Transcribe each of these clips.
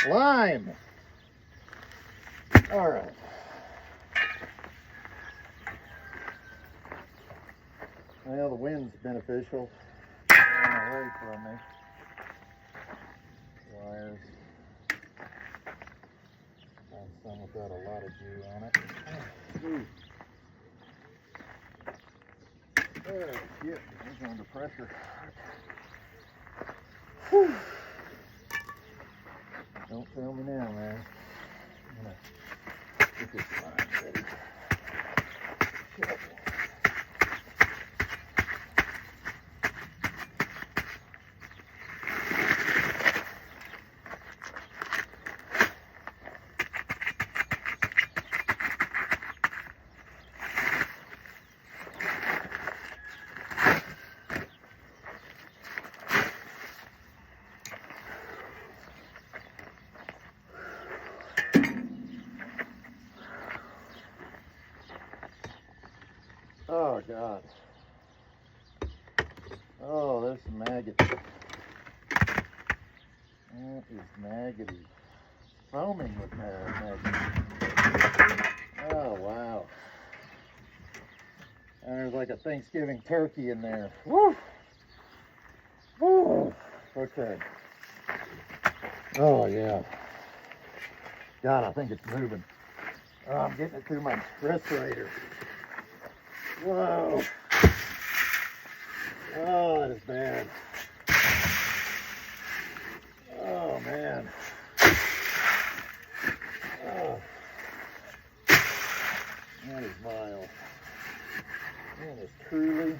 Lime. All right. Well, the wind's beneficial. Going away from me. Wires. Found some without a lot of dew on it. Ooh. Oh, shit. It's under pressure. Whew. Don't tell me now, man. I'm gonna get this line ready. Careful. Oh, God. Oh, there's some maggots. That is maggoty. Foaming with maggots. Oh, wow. And there's like a Thanksgiving turkey in there. Woo! Woo! Okay. Oh, yeah. God, I think it's moving. Oh, I'm getting it through my respirator. Whoa. Oh, that is bad. Oh, man. Oh. That is vile. That is truly,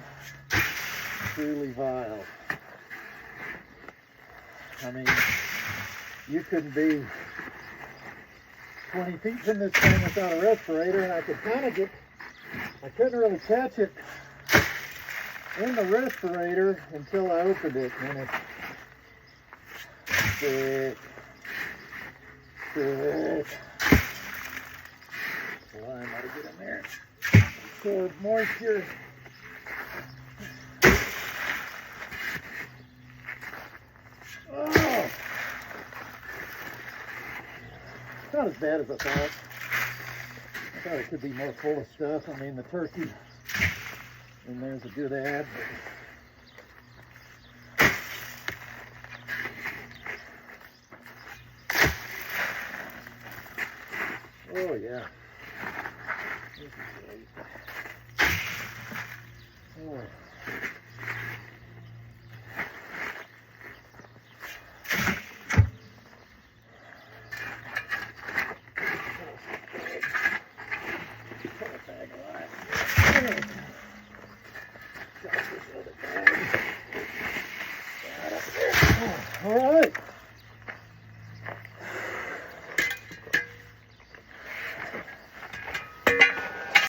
truly vile. I mean, you couldn't be 20 feet from this thing without a respirator, and I could kind of get, I couldn't really catch it in the respirator until I opened it, and it's thick, thick. The lime ought to get in there. Absorb moisture. Oh! Not as bad as I thought. I thought it could be more full of stuff. I mean, the turkey in there's a good ad. Oh, yeah. This is great. Oh.